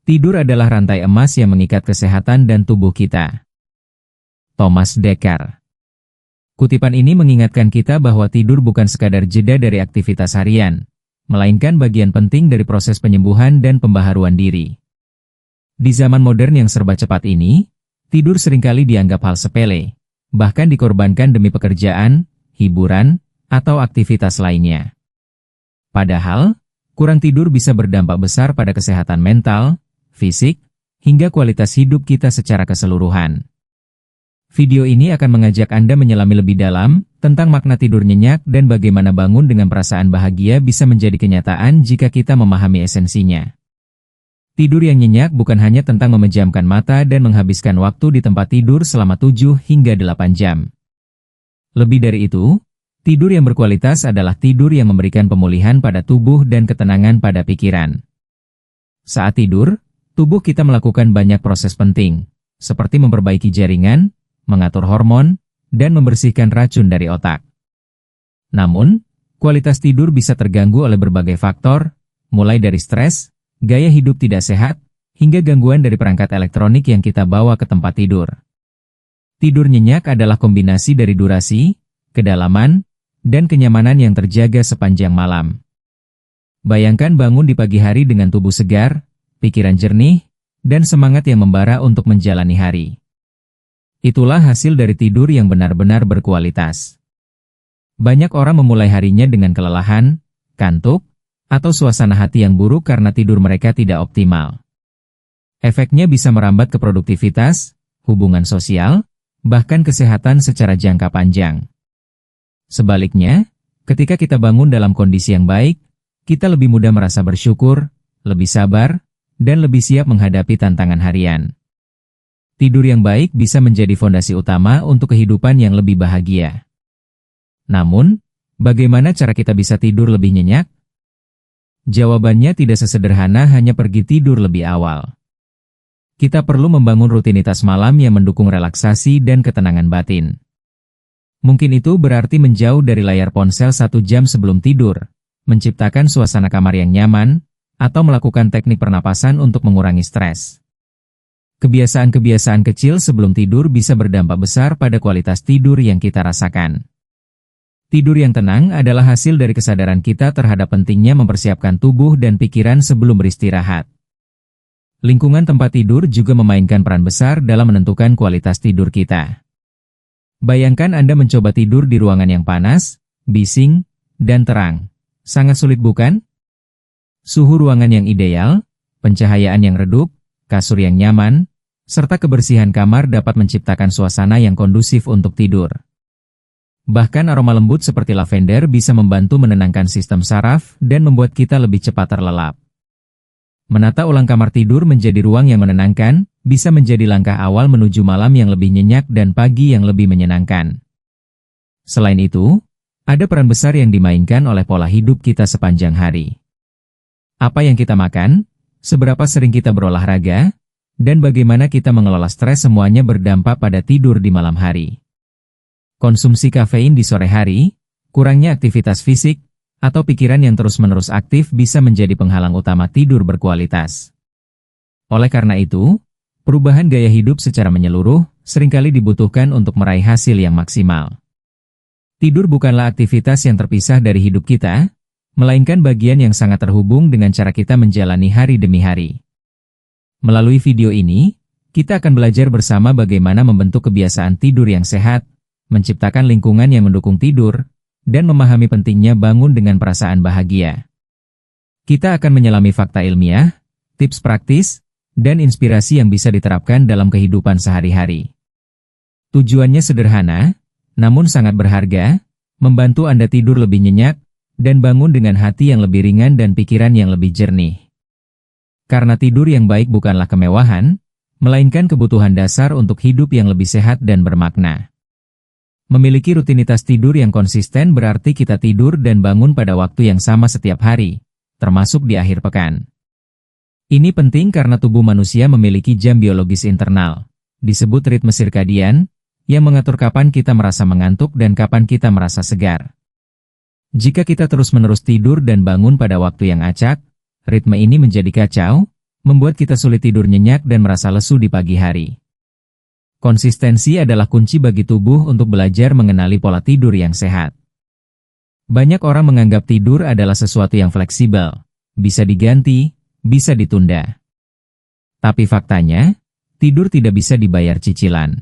Tidur adalah rantai emas yang mengikat kesehatan dan tubuh kita. Thomas Dekker. Kutipan ini mengingatkan kita bahwa tidur bukan sekadar jeda dari aktivitas harian, melainkan bagian penting dari proses penyembuhan dan pembaharuan diri. Di zaman modern yang serba cepat ini, tidur seringkali dianggap hal sepele, bahkan dikorbankan demi pekerjaan, hiburan, atau aktivitas lainnya. Padahal, kurang tidur bisa berdampak besar pada kesehatan mental, fisik, hingga kualitas hidup kita secara keseluruhan. Video ini akan mengajak Anda menyelami lebih dalam tentang makna tidur nyenyak dan bagaimana bangun dengan perasaan bahagia bisa menjadi kenyataan jika kita memahami esensinya. Tidur yang nyenyak bukan hanya tentang memejamkan mata dan menghabiskan waktu di tempat tidur selama 7 hingga 8 jam. Lebih dari itu, tidur yang berkualitas adalah tidur yang memberikan pemulihan pada tubuh dan ketenangan pada pikiran. Saat tidur, tubuh kita melakukan banyak proses penting, seperti memperbaiki jaringan, mengatur hormon, dan membersihkan racun dari otak. Namun, kualitas tidur bisa terganggu oleh berbagai faktor, mulai dari stres, gaya hidup tidak sehat, hingga gangguan dari perangkat elektronik yang kita bawa ke tempat tidur. Tidur nyenyak adalah kombinasi dari durasi, kedalaman, dan kenyamanan yang terjaga sepanjang malam. Bayangkan bangun di pagi hari dengan tubuh segar, pikiran jernih, dan semangat yang membara untuk menjalani hari. Itulah hasil dari tidur yang benar-benar berkualitas. Banyak orang memulai harinya dengan kelelahan, kantuk, atau suasana hati yang buruk karena tidur mereka tidak optimal. Efeknya bisa merambat ke produktivitas, hubungan sosial, bahkan kesehatan secara jangka panjang. Sebaliknya, ketika kita bangun dalam kondisi yang baik, kita lebih mudah merasa bersyukur, lebih sabar, dan lebih siap menghadapi tantangan harian. Tidur yang baik bisa menjadi fondasi utama untuk kehidupan yang lebih bahagia. Namun, bagaimana cara kita bisa tidur lebih nyenyak? Jawabannya tidak sesederhana hanya pergi tidur lebih awal. Kita perlu membangun rutinitas malam yang mendukung relaksasi dan ketenangan batin. Mungkin itu berarti menjauh dari layar ponsel 1 jam sebelum tidur, menciptakan suasana kamar yang nyaman, atau melakukan teknik pernapasan untuk mengurangi stres. Kebiasaan-kebiasaan kecil sebelum tidur bisa berdampak besar pada kualitas tidur yang kita rasakan. Tidur yang tenang adalah hasil dari kesadaran kita terhadap pentingnya mempersiapkan tubuh dan pikiran sebelum beristirahat. Lingkungan tempat tidur juga memainkan peran besar dalam menentukan kualitas tidur kita. Bayangkan Anda mencoba tidur di ruangan yang panas, bising, dan terang. Sangat sulit bukan? Suhu ruangan yang ideal, pencahayaan yang redup, kasur yang nyaman, serta kebersihan kamar dapat menciptakan suasana yang kondusif untuk tidur. Bahkan aroma lembut seperti lavender bisa membantu menenangkan sistem saraf dan membuat kita lebih cepat terlelap. Menata ulang kamar tidur menjadi ruang yang menenangkan, bisa menjadi langkah awal menuju malam yang lebih nyenyak dan pagi yang lebih menyenangkan. Selain itu, ada peran besar yang dimainkan oleh pola hidup kita sepanjang hari. Apa yang kita makan, seberapa sering kita berolahraga, dan bagaimana kita mengelola stres semuanya berdampak pada tidur di malam hari. Konsumsi kafein di sore hari, kurangnya aktivitas fisik, atau pikiran yang terus-menerus aktif bisa menjadi penghalang utama tidur berkualitas. Oleh karena itu, perubahan gaya hidup secara menyeluruh seringkali dibutuhkan untuk meraih hasil yang maksimal. Tidur bukanlah aktivitas yang terpisah dari hidup kita, melainkan bagian yang sangat terhubung dengan cara kita menjalani hari demi hari. Melalui video ini, kita akan belajar bersama bagaimana membentuk kebiasaan tidur yang sehat, menciptakan lingkungan yang mendukung tidur, dan memahami pentingnya bangun dengan perasaan bahagia. Kita akan menyelami fakta ilmiah, tips praktis, dan inspirasi yang bisa diterapkan dalam kehidupan sehari-hari. Tujuannya sederhana, namun sangat berharga, membantu Anda tidur lebih nyenyak, dan bangun dengan hati yang lebih ringan dan pikiran yang lebih jernih. Karena tidur yang baik bukanlah kemewahan, melainkan kebutuhan dasar untuk hidup yang lebih sehat dan bermakna. Memiliki rutinitas tidur yang konsisten berarti kita tidur dan bangun pada waktu yang sama setiap hari, termasuk di akhir pekan. Ini penting karena tubuh manusia memiliki jam biologis internal, disebut ritme sirkadian, yang mengatur kapan kita merasa mengantuk dan kapan kita merasa segar. Jika kita terus-menerus tidur dan bangun pada waktu yang acak, ritme ini menjadi kacau, membuat kita sulit tidur nyenyak dan merasa lesu di pagi hari. Konsistensi adalah kunci bagi tubuh untuk belajar mengenali pola tidur yang sehat. Banyak orang menganggap tidur adalah sesuatu yang fleksibel, bisa diganti, bisa ditunda. Tapi faktanya, tidur tidak bisa dibayar cicilan.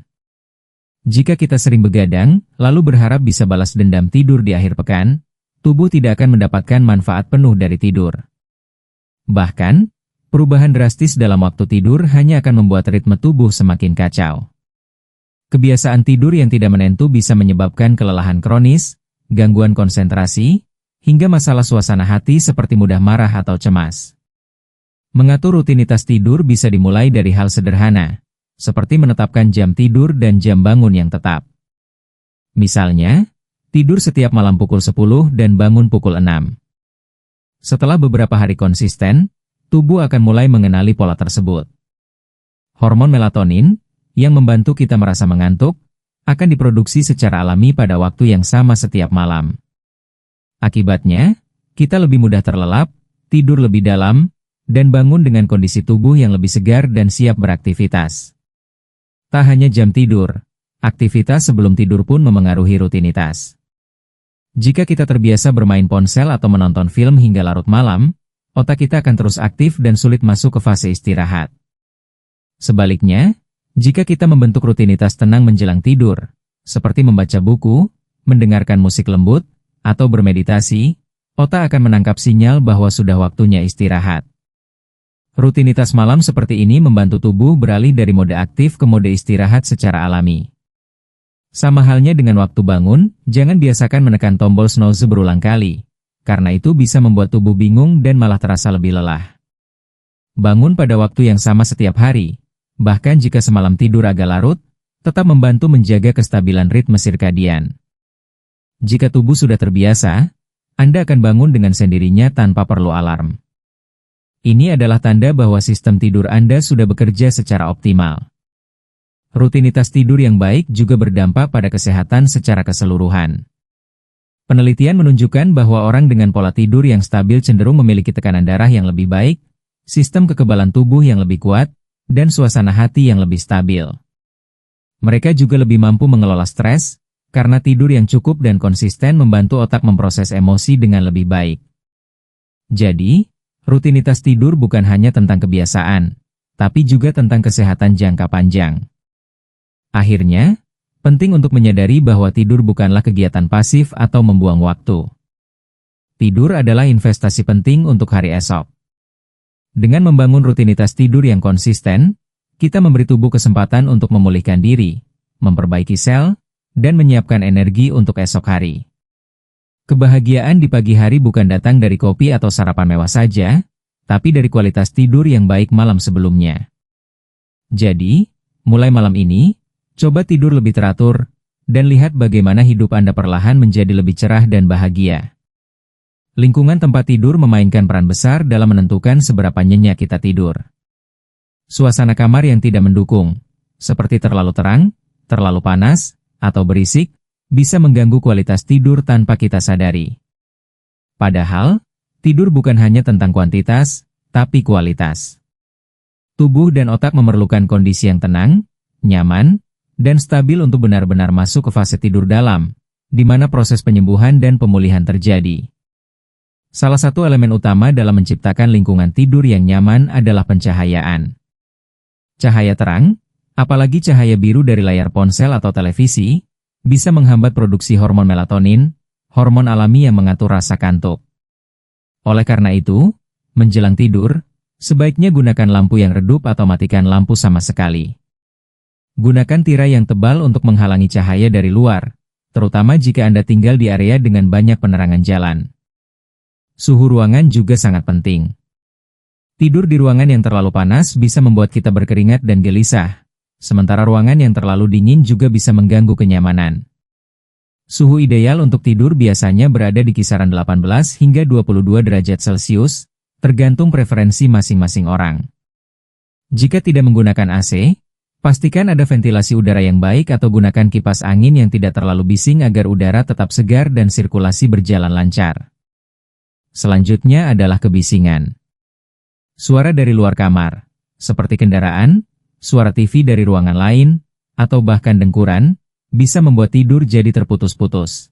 Jika kita sering begadang, lalu berharap bisa balas dendam tidur di akhir pekan, tubuh tidak akan mendapatkan manfaat penuh dari tidur. Bahkan, perubahan drastis dalam waktu tidur hanya akan membuat ritme tubuh semakin kacau. Kebiasaan tidur yang tidak menentu bisa menyebabkan kelelahan kronis, gangguan konsentrasi, hingga masalah suasana hati seperti mudah marah atau cemas. Mengatur rutinitas tidur bisa dimulai dari hal sederhana, seperti menetapkan jam tidur dan jam bangun yang tetap. Misalnya, tidur setiap malam pukul 10 dan bangun pukul 6. Setelah beberapa hari konsisten, tubuh akan mulai mengenali pola tersebut. Hormon melatonin, yang membantu kita merasa mengantuk, akan diproduksi secara alami pada waktu yang sama setiap malam. Akibatnya, kita lebih mudah terlelap, tidur lebih dalam, dan bangun dengan kondisi tubuh yang lebih segar dan siap beraktivitas. Tak hanya jam tidur, aktivitas sebelum tidur pun memengaruhi rutinitas. Jika kita terbiasa bermain ponsel atau menonton film hingga larut malam, otak kita akan terus aktif dan sulit masuk ke fase istirahat. Sebaliknya, jika kita membentuk rutinitas tenang menjelang tidur, seperti membaca buku, mendengarkan musik lembut, atau bermeditasi, otak akan menangkap sinyal bahwa sudah waktunya istirahat. Rutinitas malam seperti ini membantu tubuh beralih dari mode aktif ke mode istirahat secara alami. Sama halnya dengan waktu bangun, jangan biasakan menekan tombol snooze berulang kali, karena itu bisa membuat tubuh bingung dan malah terasa lebih lelah. Bangun pada waktu yang sama setiap hari, bahkan jika semalam tidur agak larut, tetap membantu menjaga kestabilan ritme sirkadian. Jika tubuh sudah terbiasa, Anda akan bangun dengan sendirinya tanpa perlu alarm. Ini adalah tanda bahwa sistem tidur Anda sudah bekerja secara optimal. Rutinitas tidur yang baik juga berdampak pada kesehatan secara keseluruhan. Penelitian menunjukkan bahwa orang dengan pola tidur yang stabil cenderung memiliki tekanan darah yang lebih baik, sistem kekebalan tubuh yang lebih kuat, dan suasana hati yang lebih stabil. Mereka juga lebih mampu mengelola stres, karena tidur yang cukup dan konsisten membantu otak memproses emosi dengan lebih baik. Jadi, rutinitas tidur bukan hanya tentang kebiasaan, tapi juga tentang kesehatan jangka panjang. Akhirnya, penting untuk menyadari bahwa tidur bukanlah kegiatan pasif atau membuang waktu. Tidur adalah investasi penting untuk hari esok. Dengan membangun rutinitas tidur yang konsisten, kita memberi tubuh kesempatan untuk memulihkan diri, memperbaiki sel, dan menyiapkan energi untuk esok hari. Kebahagiaan di pagi hari bukan datang dari kopi atau sarapan mewah saja, tapi dari kualitas tidur yang baik malam sebelumnya. Jadi, mulai malam ini, coba tidur lebih teratur, dan lihat bagaimana hidup Anda perlahan menjadi lebih cerah dan bahagia. Lingkungan tempat tidur memainkan peran besar dalam menentukan seberapa nyenyak kita tidur. Suasana kamar yang tidak mendukung, seperti terlalu terang, terlalu panas, atau berisik, bisa mengganggu kualitas tidur tanpa kita sadari. Padahal, tidur bukan hanya tentang kuantitas, tapi kualitas. Tubuh dan otak memerlukan kondisi yang tenang, nyaman, dan stabil untuk benar-benar masuk ke fase tidur dalam, di mana proses penyembuhan dan pemulihan terjadi. Salah satu elemen utama dalam menciptakan lingkungan tidur yang nyaman adalah pencahayaan. Cahaya terang, apalagi cahaya biru dari layar ponsel atau televisi, bisa menghambat produksi hormon melatonin, hormon alami yang mengatur rasa kantuk. Oleh karena itu, menjelang tidur, sebaiknya gunakan lampu yang redup atau matikan lampu sama sekali. Gunakan tirai yang tebal untuk menghalangi cahaya dari luar, terutama jika Anda tinggal di area dengan banyak penerangan jalan. Suhu ruangan juga sangat penting. Tidur di ruangan yang terlalu panas bisa membuat kita berkeringat dan gelisah, sementara ruangan yang terlalu dingin juga bisa mengganggu kenyamanan. Suhu ideal untuk tidur biasanya berada di kisaran 18 hingga 22 derajat Celcius, tergantung preferensi masing-masing orang. Jika tidak menggunakan AC, pastikan ada ventilasi udara yang baik atau gunakan kipas angin yang tidak terlalu bising agar udara tetap segar dan sirkulasi berjalan lancar. Selanjutnya adalah kebisingan. Suara dari luar kamar, seperti kendaraan, suara TV dari ruangan lain, atau bahkan dengkuran, bisa membuat tidur jadi terputus-putus.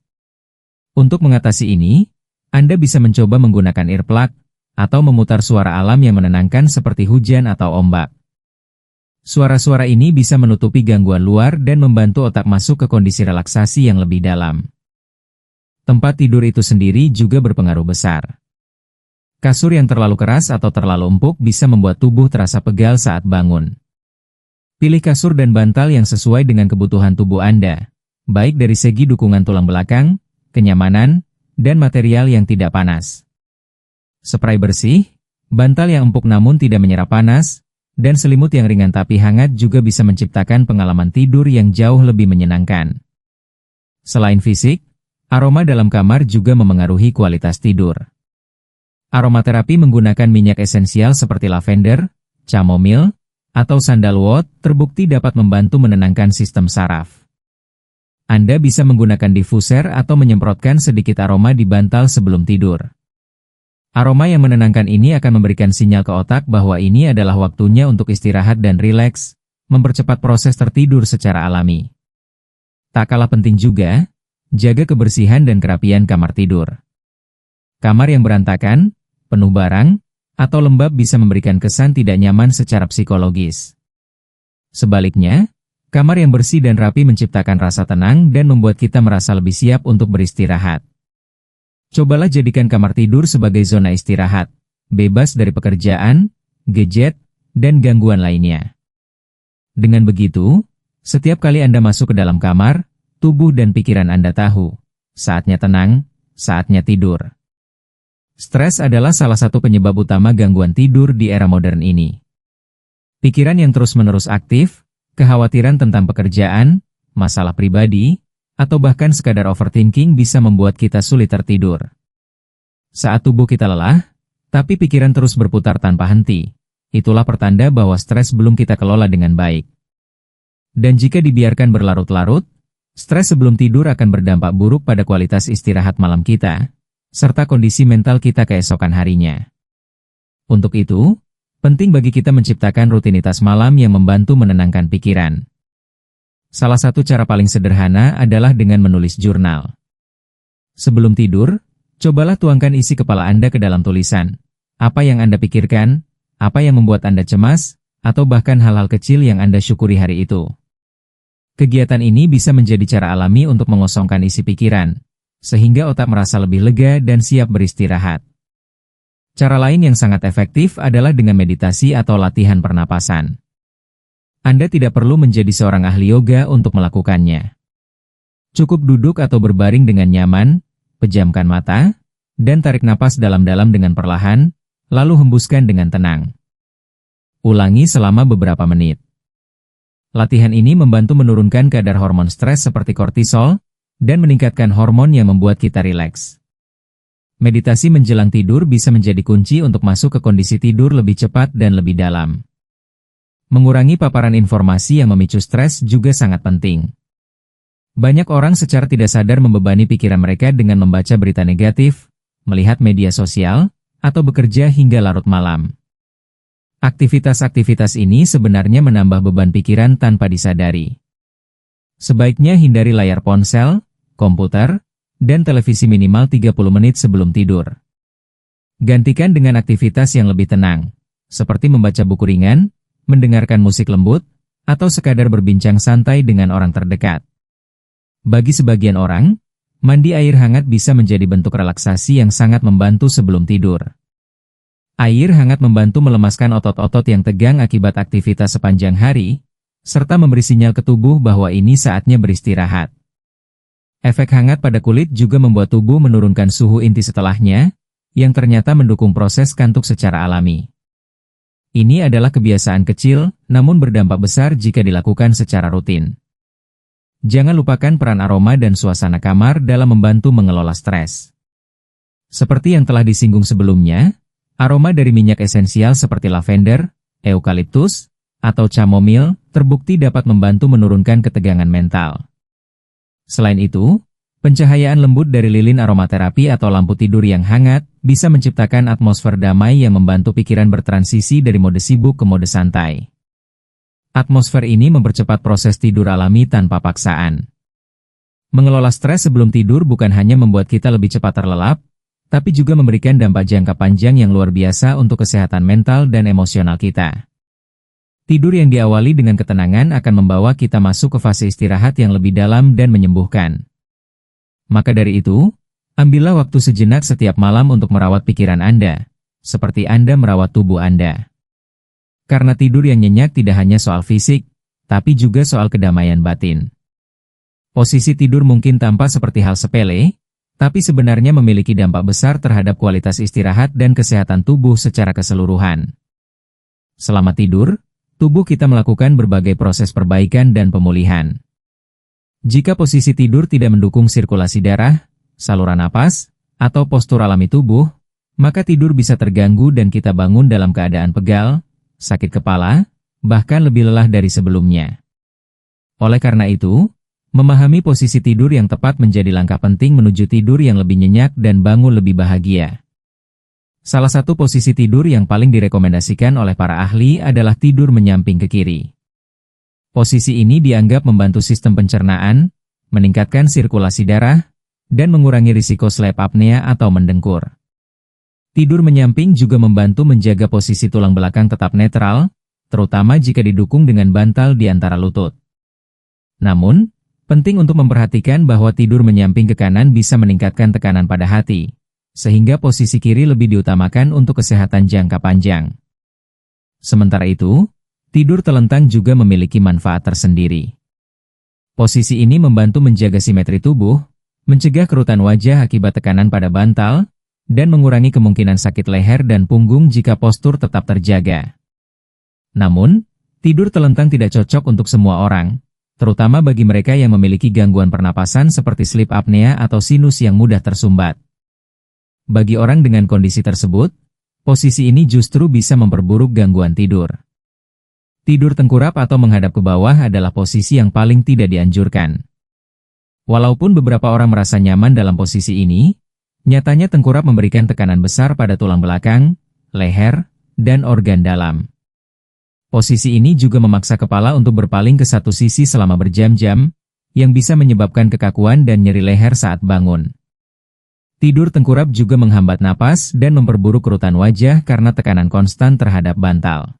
Untuk mengatasi ini, Anda bisa mencoba menggunakan earplug, atau memutar suara alam yang menenangkan seperti hujan atau ombak. Suara-suara ini bisa menutupi gangguan luar dan membantu otak masuk ke kondisi relaksasi yang lebih dalam. Tempat tidur itu sendiri juga berpengaruh besar. Kasur yang terlalu keras atau terlalu empuk bisa membuat tubuh terasa pegal saat bangun. Pilih kasur dan bantal yang sesuai dengan kebutuhan tubuh Anda, baik dari segi dukungan tulang belakang, kenyamanan, dan material yang tidak panas. Spray bersih, bantal yang empuk namun tidak menyerap panas, dan selimut yang ringan tapi hangat juga bisa menciptakan pengalaman tidur yang jauh lebih menyenangkan. Selain fisik, aroma dalam kamar juga memengaruhi kualitas tidur. Aromaterapi menggunakan minyak esensial seperti lavender, chamomile, atau sandalwood terbukti dapat membantu menenangkan sistem saraf. Anda bisa menggunakan diffuser atau menyemprotkan sedikit aroma di bantal sebelum tidur. Aroma yang menenangkan ini akan memberikan sinyal ke otak bahwa ini adalah waktunya untuk istirahat dan rileks, mempercepat proses tertidur secara alami. Tak kalah penting juga, jaga kebersihan dan kerapian kamar tidur. Kamar yang berantakan, penuh barang, atau lembab bisa memberikan kesan tidak nyaman secara psikologis. Sebaliknya, kamar yang bersih dan rapi menciptakan rasa tenang dan membuat kita merasa lebih siap untuk beristirahat. Cobalah jadikan kamar tidur sebagai zona istirahat, bebas dari pekerjaan, gadget, dan gangguan lainnya. Dengan begitu, setiap kali Anda masuk ke dalam kamar, tubuh dan pikiran Anda tahu, saatnya tenang, saatnya tidur. Stres adalah salah satu penyebab utama gangguan tidur di era modern ini. Pikiran yang terus-menerus aktif, kekhawatiran tentang pekerjaan, masalah pribadi, atau bahkan sekadar overthinking bisa membuat kita sulit tertidur. Saat tubuh kita lelah, tapi pikiran terus berputar tanpa henti, itulah pertanda bahwa stres belum kita kelola dengan baik. Dan jika dibiarkan berlarut-larut, stres sebelum tidur akan berdampak buruk pada kualitas istirahat malam kita, serta kondisi mental kita keesokan harinya. Untuk itu, penting bagi kita menciptakan rutinitas malam yang membantu menenangkan pikiran. Salah satu cara paling sederhana adalah dengan menulis jurnal. Sebelum tidur, cobalah tuangkan isi kepala Anda ke dalam tulisan. Apa yang Anda pikirkan, apa yang membuat Anda cemas, atau bahkan hal-hal kecil yang Anda syukuri hari itu. Kegiatan ini bisa menjadi cara alami untuk mengosongkan isi pikiran, sehingga otak merasa lebih lega dan siap beristirahat. Cara lain yang sangat efektif adalah dengan meditasi atau latihan pernapasan. Anda tidak perlu menjadi seorang ahli yoga untuk melakukannya. Cukup duduk atau berbaring dengan nyaman, pejamkan mata, dan tarik napas dalam-dalam dengan perlahan, lalu hembuskan dengan tenang. Ulangi selama beberapa menit. Latihan ini membantu menurunkan kadar hormon stres seperti kortisol, dan meningkatkan hormon yang membuat kita rileks. Meditasi menjelang tidur bisa menjadi kunci untuk masuk ke kondisi tidur lebih cepat dan lebih dalam. Mengurangi paparan informasi yang memicu stres juga sangat penting. Banyak orang secara tidak sadar membebani pikiran mereka dengan membaca berita negatif, melihat media sosial, atau bekerja hingga larut malam. Aktivitas-aktivitas ini sebenarnya menambah beban pikiran tanpa disadari. Sebaiknya hindari layar ponsel, komputer, dan televisi minimal 30 menit sebelum tidur. Gantikan dengan aktivitas yang lebih tenang, seperti membaca buku ringan, mendengarkan musik lembut, atau sekadar berbincang santai dengan orang terdekat. Bagi sebagian orang, mandi air hangat bisa menjadi bentuk relaksasi yang sangat membantu sebelum tidur. Air hangat membantu melemaskan otot-otot yang tegang akibat aktivitas sepanjang hari, serta memberi sinyal ke tubuh bahwa ini saatnya beristirahat. Efek hangat pada kulit juga membuat tubuh menurunkan suhu inti setelahnya, yang ternyata mendukung proses kantuk secara alami. Ini adalah kebiasaan kecil, namun berdampak besar jika dilakukan secara rutin. Jangan lupakan peran aroma dan suasana kamar dalam membantu mengelola stres. Seperti yang telah disinggung sebelumnya, aroma dari minyak esensial seperti lavender, eukaliptus, atau chamomile terbukti dapat membantu menurunkan ketegangan mental. Selain itu, pencahayaan lembut dari lilin aromaterapi atau lampu tidur yang hangat bisa menciptakan atmosfer damai yang membantu pikiran bertransisi dari mode sibuk ke mode santai. Atmosfer ini mempercepat proses tidur alami tanpa paksaan. Mengelola stres sebelum tidur bukan hanya membuat kita lebih cepat terlelap, tapi juga memberikan dampak jangka panjang yang luar biasa untuk kesehatan mental dan emosional kita. Tidur yang diawali dengan ketenangan akan membawa kita masuk ke fase istirahat yang lebih dalam dan menyembuhkan. Maka dari itu, ambillah waktu sejenak setiap malam untuk merawat pikiran Anda, seperti Anda merawat tubuh Anda. Karena tidur yang nyenyak tidak hanya soal fisik, tapi juga soal kedamaian batin. Posisi tidur mungkin tampak seperti hal sepele, tapi sebenarnya memiliki dampak besar terhadap kualitas istirahat dan kesehatan tubuh secara keseluruhan. Selama tidur, tubuh kita melakukan berbagai proses perbaikan dan pemulihan. Jika posisi tidur tidak mendukung sirkulasi darah, saluran napas, atau postur alami tubuh, maka tidur bisa terganggu dan kita bangun dalam keadaan pegal, sakit kepala, bahkan lebih lelah dari sebelumnya. Oleh karena itu, memahami posisi tidur yang tepat menjadi langkah penting menuju tidur yang lebih nyenyak dan bangun lebih bahagia. Salah satu posisi tidur yang paling direkomendasikan oleh para ahli adalah tidur menyamping ke kiri. Posisi ini dianggap membantu sistem pencernaan, meningkatkan sirkulasi darah, dan mengurangi risiko sleep apnea atau mendengkur. Tidur menyamping juga membantu menjaga posisi tulang belakang tetap netral, terutama jika didukung dengan bantal di antara lutut. Namun, penting untuk memperhatikan bahwa tidur menyamping ke kanan bisa meningkatkan tekanan pada hati, sehingga posisi kiri lebih diutamakan untuk kesehatan jangka panjang. Sementara itu, tidur telentang juga memiliki manfaat tersendiri. Posisi ini membantu menjaga simetri tubuh, mencegah kerutan wajah akibat tekanan pada bantal, dan mengurangi kemungkinan sakit leher dan punggung jika postur tetap terjaga. Namun, tidur telentang tidak cocok untuk semua orang, terutama bagi mereka yang memiliki gangguan pernapasan seperti sleep apnea atau sinus yang mudah tersumbat. Bagi orang dengan kondisi tersebut, posisi ini justru bisa memperburuk gangguan tidur. Tidur tengkurap atau menghadap ke bawah adalah posisi yang paling tidak dianjurkan. Walaupun beberapa orang merasa nyaman dalam posisi ini, nyatanya tengkurap memberikan tekanan besar pada tulang belakang, leher, dan organ dalam. Posisi ini juga memaksa kepala untuk berpaling ke satu sisi selama berjam-jam, yang bisa menyebabkan kekakuan dan nyeri leher saat bangun. Tidur tengkurap juga menghambat napas dan memperburuk kerutan wajah karena tekanan konstan terhadap bantal.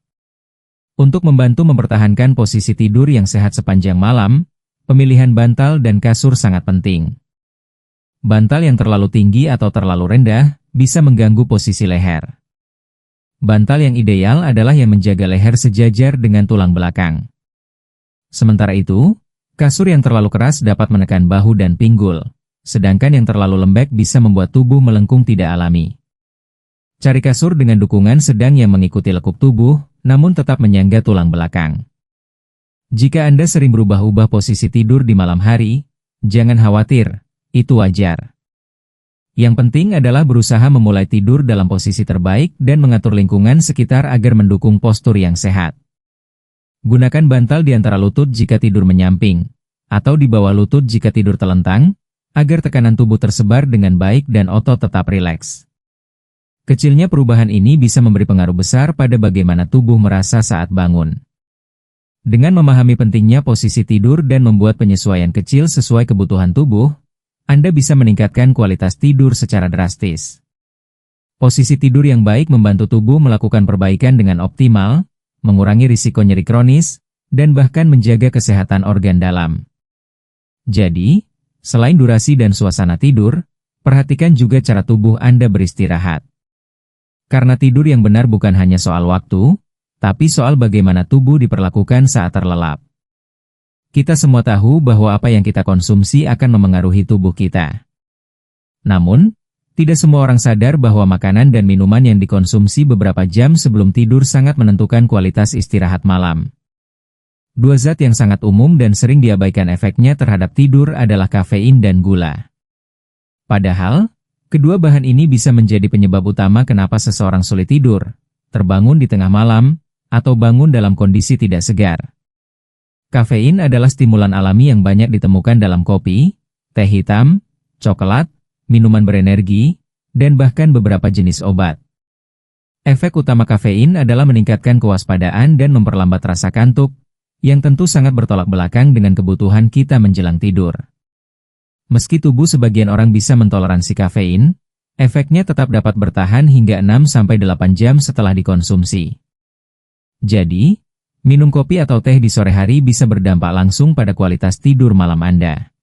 Untuk membantu mempertahankan posisi tidur yang sehat sepanjang malam, pemilihan bantal dan kasur sangat penting. Bantal yang terlalu tinggi atau terlalu rendah bisa mengganggu posisi leher. Bantal yang ideal adalah yang menjaga leher sejajar dengan tulang belakang. Sementara itu, kasur yang terlalu keras dapat menekan bahu dan pinggul, sedangkan yang terlalu lembek bisa membuat tubuh melengkung tidak alami. Cari kasur dengan dukungan sedang yang mengikuti lekuk tubuh, namun tetap menyangga tulang belakang. Jika Anda sering berubah-ubah posisi tidur di malam hari, jangan khawatir. Itu wajar. Yang penting adalah berusaha memulai tidur dalam posisi terbaik dan mengatur lingkungan sekitar agar mendukung postur yang sehat. Gunakan bantal di antara lutut jika tidur menyamping, atau di bawah lutut jika tidur telentang, agar tekanan tubuh tersebar dengan baik dan otot tetap rileks. Kecilnya perubahan ini bisa memberi pengaruh besar pada bagaimana tubuh merasa saat bangun. Dengan memahami pentingnya posisi tidur dan membuat penyesuaian kecil sesuai kebutuhan tubuh, Anda bisa meningkatkan kualitas tidur secara drastis. Posisi tidur yang baik membantu tubuh melakukan perbaikan dengan optimal, mengurangi risiko nyeri kronis, dan bahkan menjaga kesehatan organ dalam. Jadi, selain durasi dan suasana tidur, perhatikan juga cara tubuh Anda beristirahat. Karena tidur yang benar bukan hanya soal waktu, tapi soal bagaimana tubuh diperlakukan saat terlelap. Kita semua tahu bahwa apa yang kita konsumsi akan memengaruhi tubuh kita. Namun, tidak semua orang sadar bahwa makanan dan minuman yang dikonsumsi beberapa jam sebelum tidur sangat menentukan kualitas istirahat malam. Dua zat yang sangat umum dan sering diabaikan efeknya terhadap tidur adalah kafein dan gula. Padahal, kedua bahan ini bisa menjadi penyebab utama kenapa seseorang sulit tidur, terbangun di tengah malam, atau bangun dalam kondisi tidak segar. Kafein adalah stimulan alami yang banyak ditemukan dalam kopi, teh hitam, coklat, minuman berenergi, dan bahkan beberapa jenis obat. Efek utama kafein adalah meningkatkan kewaspadaan dan memperlambat rasa kantuk, yang tentu sangat bertolak belakang dengan kebutuhan kita menjelang tidur. Meski tubuh sebagian orang bisa mentoleransi kafein, efeknya tetap dapat bertahan hingga 6-8 jam setelah dikonsumsi. Jadi, minum kopi atau teh di sore hari bisa berdampak langsung pada kualitas tidur malam Anda.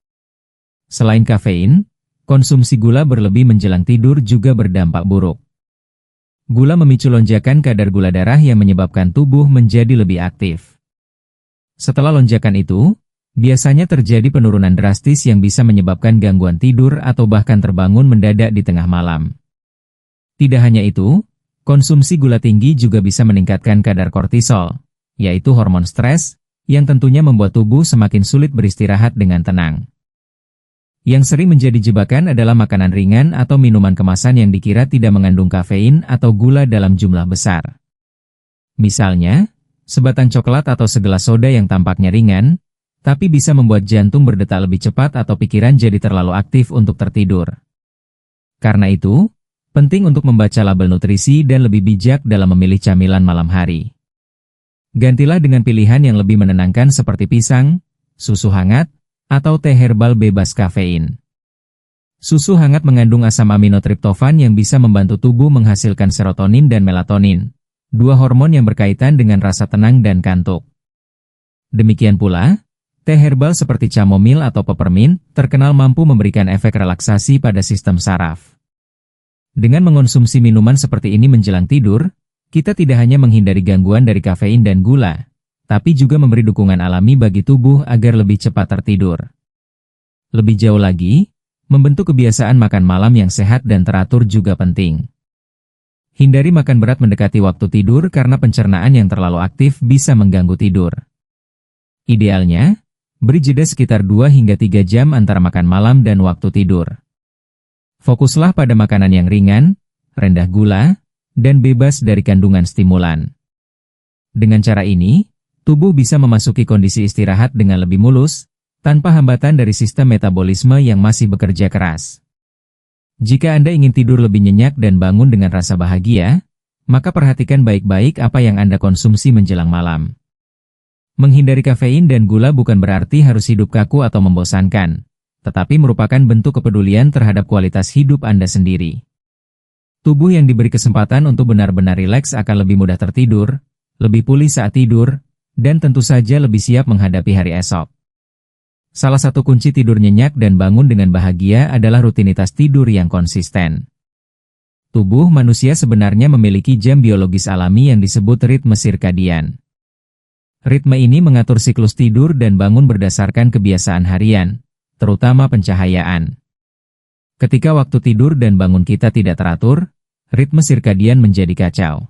Selain kafein, konsumsi gula berlebih menjelang tidur juga berdampak buruk. Gula memicu lonjakan kadar gula darah yang menyebabkan tubuh menjadi lebih aktif. Setelah lonjakan itu, biasanya terjadi penurunan drastis yang bisa menyebabkan gangguan tidur atau bahkan terbangun mendadak di tengah malam. Tidak hanya itu, konsumsi gula tinggi juga bisa meningkatkan kadar kortisol, yaitu hormon stres, yang tentunya membuat tubuh semakin sulit beristirahat dengan tenang. Yang sering menjadi jebakan adalah makanan ringan atau minuman kemasan yang dikira tidak mengandung kafein atau gula dalam jumlah besar. Misalnya, sebatang coklat atau segelas soda yang tampaknya ringan, tapi bisa membuat jantung berdetak lebih cepat atau pikiran jadi terlalu aktif untuk tertidur. Karena itu, penting untuk membaca label nutrisi dan lebih bijak dalam memilih camilan malam hari. Gantilah dengan pilihan yang lebih menenangkan seperti pisang, susu hangat, atau teh herbal bebas kafein. Susu hangat mengandung asam amino triptofan yang bisa membantu tubuh menghasilkan serotonin dan melatonin, dua hormon yang berkaitan dengan rasa tenang dan kantuk. Demikian pula, teh herbal seperti chamomile atau peppermint terkenal mampu memberikan efek relaksasi pada sistem saraf. Dengan mengonsumsi minuman seperti ini menjelang tidur, kita tidak hanya menghindari gangguan dari kafein dan gula, tapi juga memberi dukungan alami bagi tubuh agar lebih cepat tertidur. Lebih jauh lagi, membentuk kebiasaan makan malam yang sehat dan teratur juga penting. Hindari makan berat mendekati waktu tidur karena pencernaan yang terlalu aktif bisa mengganggu tidur. Idealnya, beri jeda sekitar 2 hingga 3 jam antara makan malam dan waktu tidur. Fokuslah pada makanan yang ringan, rendah gula, dan bebas dari kandungan stimulan. Dengan cara ini, tubuh bisa memasuki kondisi istirahat dengan lebih mulus, tanpa hambatan dari sistem metabolisme yang masih bekerja keras. Jika Anda ingin tidur lebih nyenyak dan bangun dengan rasa bahagia, maka perhatikan baik-baik apa yang Anda konsumsi menjelang malam. Menghindari kafein dan gula bukan berarti harus hidup kaku atau membosankan, tetapi merupakan bentuk kepedulian terhadap kualitas hidup Anda sendiri. Tubuh yang diberi kesempatan untuk benar-benar rileks akan lebih mudah tertidur, lebih pulih saat tidur, dan tentu saja lebih siap menghadapi hari esok. Salah satu kunci tidur nyenyak dan bangun dengan bahagia adalah rutinitas tidur yang konsisten. Tubuh manusia sebenarnya memiliki jam biologis alami yang disebut ritme sirkadian. Ritme ini mengatur siklus tidur dan bangun berdasarkan kebiasaan harian, terutama pencahayaan. Ketika waktu tidur dan bangun kita tidak teratur, ritme sirkadian menjadi kacau.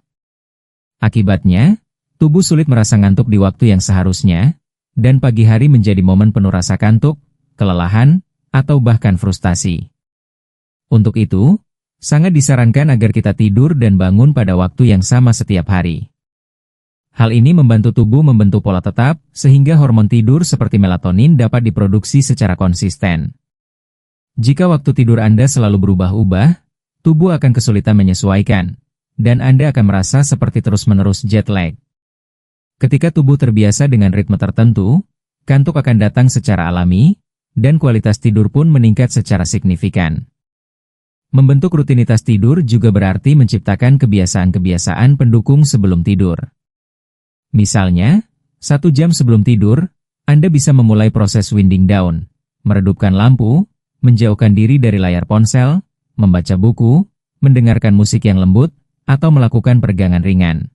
Akibatnya, tubuh sulit merasa ngantuk di waktu yang seharusnya, dan pagi hari menjadi momen penuh rasa kantuk, kelelahan, atau bahkan frustasi. Untuk itu, sangat disarankan agar kita tidur dan bangun pada waktu yang sama setiap hari. Hal ini membantu tubuh membentuk pola tetap, sehingga hormon tidur seperti melatonin dapat diproduksi secara konsisten. Jika waktu tidur Anda selalu berubah-ubah, tubuh akan kesulitan menyesuaikan, dan Anda akan merasa seperti terus-menerus jet lag. Ketika tubuh terbiasa dengan ritme tertentu, kantuk akan datang secara alami, dan kualitas tidur pun meningkat secara signifikan. Membentuk rutinitas tidur juga berarti menciptakan kebiasaan-kebiasaan pendukung sebelum tidur. Misalnya, 1 jam sebelum tidur, Anda bisa memulai proses winding down, meredupkan lampu, menjauhkan diri dari layar ponsel, membaca buku, mendengarkan musik yang lembut, atau melakukan peregangan ringan.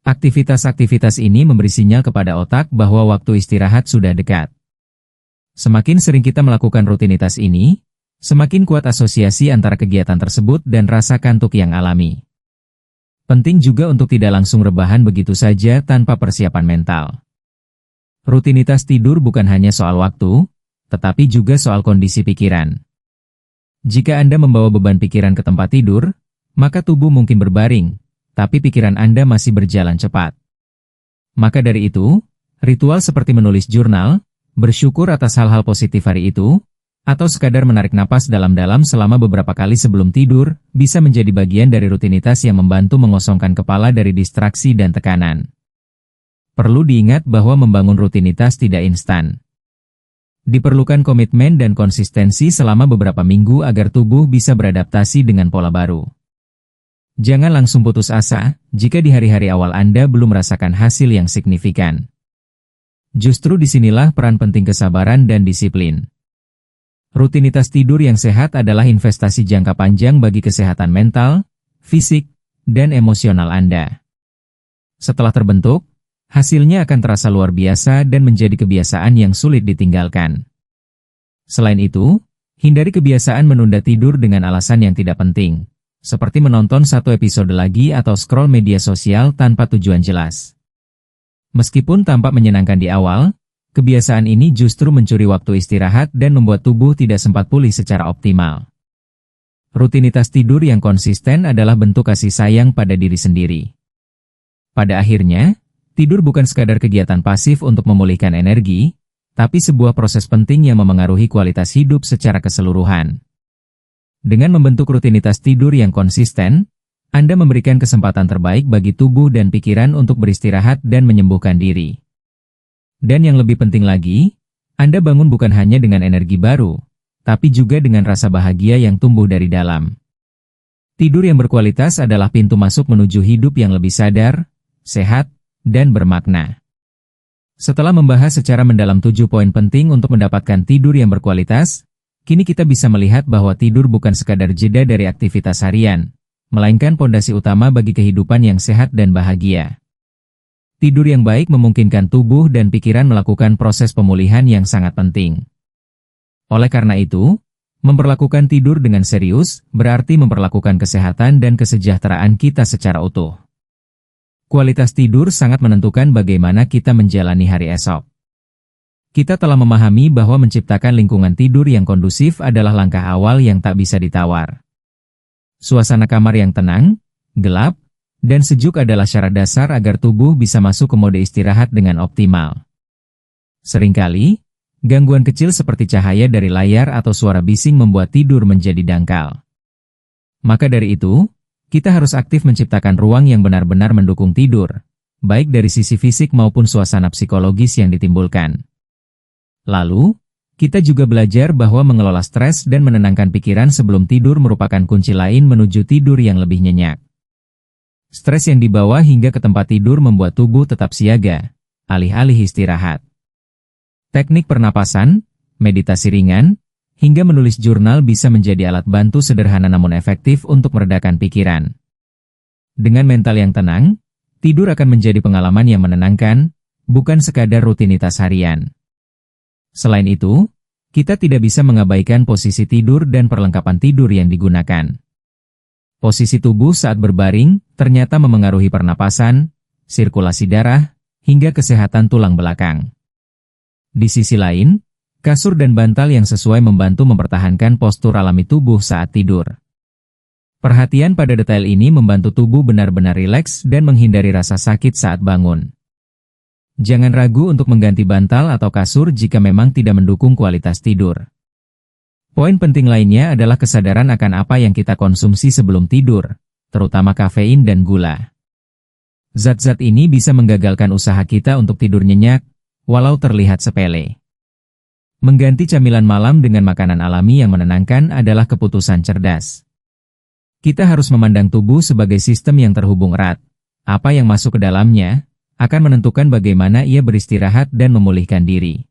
Aktivitas-aktivitas ini memberi sinyal kepada otak bahwa waktu istirahat sudah dekat. Semakin sering kita melakukan rutinitas ini, semakin kuat asosiasi antara kegiatan tersebut dan rasa kantuk yang alami. Penting juga untuk tidak langsung rebahan begitu saja tanpa persiapan mental. Rutinitas tidur bukan hanya soal waktu, tetapi juga soal kondisi pikiran. Jika Anda membawa beban pikiran ke tempat tidur, maka tubuh mungkin berbaring, tapi pikiran Anda masih berjalan cepat. Maka dari itu, ritual seperti menulis jurnal, bersyukur atas hal-hal positif hari itu, atau sekadar menarik napas dalam-dalam selama beberapa kali sebelum tidur, bisa menjadi bagian dari rutinitas yang membantu mengosongkan kepala dari distraksi dan tekanan. Perlu diingat bahwa membangun rutinitas tidak instan. Diperlukan komitmen dan konsistensi selama beberapa minggu agar tubuh bisa beradaptasi dengan pola baru. Jangan langsung putus asa jika di hari-hari awal Anda belum merasakan hasil yang signifikan. Justru disinilah peran penting kesabaran dan disiplin. Rutinitas tidur yang sehat adalah investasi jangka panjang bagi kesehatan mental, fisik, dan emosional Anda. Setelah terbentuk, hasilnya akan terasa luar biasa dan menjadi kebiasaan yang sulit ditinggalkan. Selain itu, hindari kebiasaan menunda tidur dengan alasan yang tidak penting, seperti menonton satu episode lagi atau scroll media sosial tanpa tujuan jelas. Meskipun tampak menyenangkan di awal, kebiasaan ini justru mencuri waktu istirahat dan membuat tubuh tidak sempat pulih secara optimal. Rutinitas tidur yang konsisten adalah bentuk kasih sayang pada diri sendiri. Pada akhirnya, tidur bukan sekadar kegiatan pasif untuk memulihkan energi, tapi sebuah proses penting yang memengaruhi kualitas hidup secara keseluruhan. Dengan membentuk rutinitas tidur yang konsisten, Anda memberikan kesempatan terbaik bagi tubuh dan pikiran untuk beristirahat dan menyembuhkan diri. Dan yang lebih penting lagi, Anda bangun bukan hanya dengan energi baru, tapi juga dengan rasa bahagia yang tumbuh dari dalam. Tidur yang berkualitas adalah pintu masuk menuju hidup yang lebih sadar, sehat, dan bermakna. Setelah membahas secara mendalam 7 poin penting untuk mendapatkan tidur yang berkualitas, kini kita bisa melihat bahwa tidur bukan sekadar jeda dari aktivitas harian, melainkan pondasi utama bagi kehidupan yang sehat dan bahagia. Tidur yang baik memungkinkan tubuh dan pikiran melakukan proses pemulihan yang sangat penting. Oleh karena itu, memperlakukan tidur dengan serius berarti memperlakukan kesehatan dan kesejahteraan kita secara utuh. Kualitas tidur sangat menentukan bagaimana kita menjalani hari esok. Kita telah memahami bahwa menciptakan lingkungan tidur yang kondusif adalah langkah awal yang tak bisa ditawar. Suasana kamar yang tenang, gelap, dan sejuk adalah syarat dasar agar tubuh bisa masuk ke mode istirahat dengan optimal. Seringkali, gangguan kecil seperti cahaya dari layar atau suara bising membuat tidur menjadi dangkal. Maka dari itu, kita harus aktif menciptakan ruang yang benar-benar mendukung tidur, baik dari sisi fisik maupun suasana psikologis yang ditimbulkan. Lalu, kita juga belajar bahwa mengelola stres dan menenangkan pikiran sebelum tidur merupakan kunci lain menuju tidur yang lebih nyenyak. Stres yang dibawa hingga ke tempat tidur membuat tubuh tetap siaga, alih-alih istirahat. Teknik pernapasan, meditasi ringan, hingga menulis jurnal bisa menjadi alat bantu sederhana namun efektif untuk meredakan pikiran. Dengan mental yang tenang, tidur akan menjadi pengalaman yang menenangkan, bukan sekadar rutinitas harian. Selain itu, kita tidak bisa mengabaikan posisi tidur dan perlengkapan tidur yang digunakan. Posisi tubuh saat berbaring ternyata memengaruhi pernapasan, sirkulasi darah, hingga kesehatan tulang belakang. Di sisi lain, kasur dan bantal yang sesuai membantu mempertahankan postur alami tubuh saat tidur. Perhatian pada detail ini membantu tubuh benar-benar rileks dan menghindari rasa sakit saat bangun. Jangan ragu untuk mengganti bantal atau kasur jika memang tidak mendukung kualitas tidur. Poin penting lainnya adalah kesadaran akan apa yang kita konsumsi sebelum tidur, terutama kafein dan gula. Zat-zat ini bisa menggagalkan usaha kita untuk tidur nyenyak, walau terlihat sepele. Mengganti camilan malam dengan makanan alami yang menenangkan adalah keputusan cerdas. Kita harus memandang tubuh sebagai sistem yang terhubung erat. Apa yang masuk ke dalamnya akan menentukan bagaimana ia beristirahat dan memulihkan diri.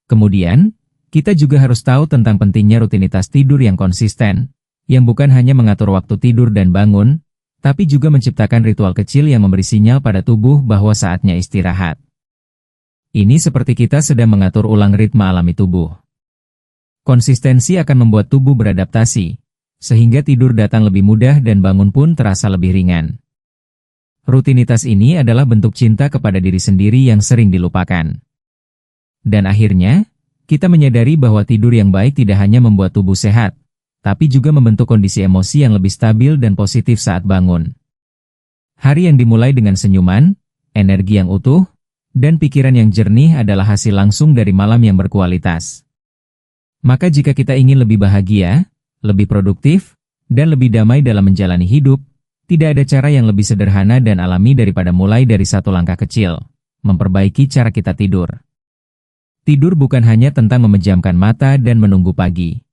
Kemudian, kita juga harus tahu tentang pentingnya rutinitas tidur yang konsisten, yang bukan hanya mengatur waktu tidur dan bangun, tapi juga menciptakan ritual kecil yang memberi sinyal pada tubuh bahwa saatnya istirahat. Ini seperti kita sedang mengatur ulang ritme alami tubuh. Konsistensi akan membuat tubuh beradaptasi, sehingga tidur datang lebih mudah dan bangun pun terasa lebih ringan. Rutinitas ini adalah bentuk cinta kepada diri sendiri yang sering dilupakan. Dan akhirnya, kita menyadari bahwa tidur yang baik tidak hanya membuat tubuh sehat, tapi juga membentuk kondisi emosi yang lebih stabil dan positif saat bangun. Hari yang dimulai dengan senyuman, energi yang utuh, dan pikiran yang jernih adalah hasil langsung dari malam yang berkualitas. Maka jika kita ingin lebih bahagia, lebih produktif, dan lebih damai dalam menjalani hidup, tidak ada cara yang lebih sederhana dan alami daripada mulai dari satu langkah kecil, memperbaiki cara kita tidur. Tidur bukan hanya tentang memejamkan mata dan menunggu pagi.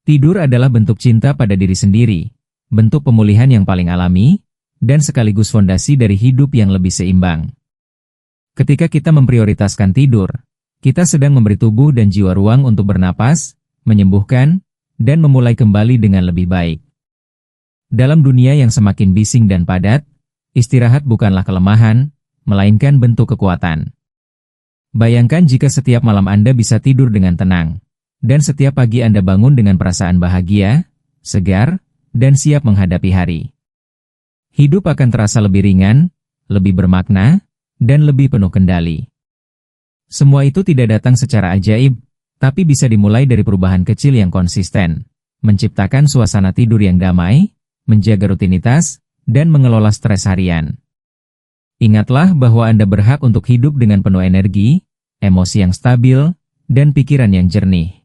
Tidur adalah bentuk cinta pada diri sendiri, bentuk pemulihan yang paling alami, dan sekaligus fondasi dari hidup yang lebih seimbang. Ketika kita memprioritaskan tidur, kita sedang memberi tubuh dan jiwa ruang untuk bernapas, menyembuhkan, dan memulai kembali dengan lebih baik. Dalam dunia yang semakin bising dan padat, istirahat bukanlah kelemahan, melainkan bentuk kekuatan. Bayangkan jika setiap malam Anda bisa tidur dengan tenang, dan setiap pagi Anda bangun dengan perasaan bahagia, segar, dan siap menghadapi hari. Hidup akan terasa lebih ringan, lebih bermakna, dan lebih penuh kendali. Semua itu tidak datang secara ajaib, tapi bisa dimulai dari perubahan kecil yang konsisten, menciptakan suasana tidur yang damai, menjaga rutinitas, dan mengelola stres harian. Ingatlah bahwa Anda berhak untuk hidup dengan penuh energi, emosi yang stabil, dan pikiran yang jernih.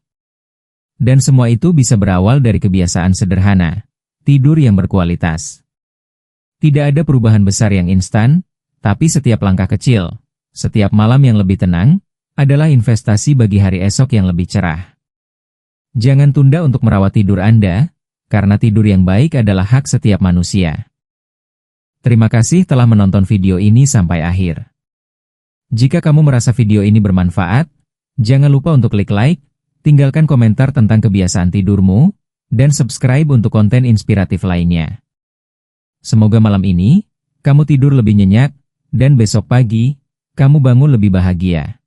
Dan semua itu bisa berawal dari kebiasaan sederhana, tidur yang berkualitas. Tidak ada perubahan besar yang instan, tapi setiap langkah kecil, setiap malam yang lebih tenang, adalah investasi bagi hari esok yang lebih cerah. Jangan tunda untuk merawat tidur Anda, karena tidur yang baik adalah hak setiap manusia. Terima kasih telah menonton video ini sampai akhir. Jika kamu merasa video ini bermanfaat, jangan lupa untuk klik like, tinggalkan komentar tentang kebiasaan tidurmu, dan subscribe untuk konten inspiratif lainnya. Semoga malam ini, kamu tidur lebih nyenyak, dan besok pagi, kamu bangun lebih bahagia.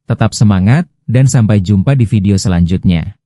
Tetap semangat, dan sampai jumpa di video selanjutnya.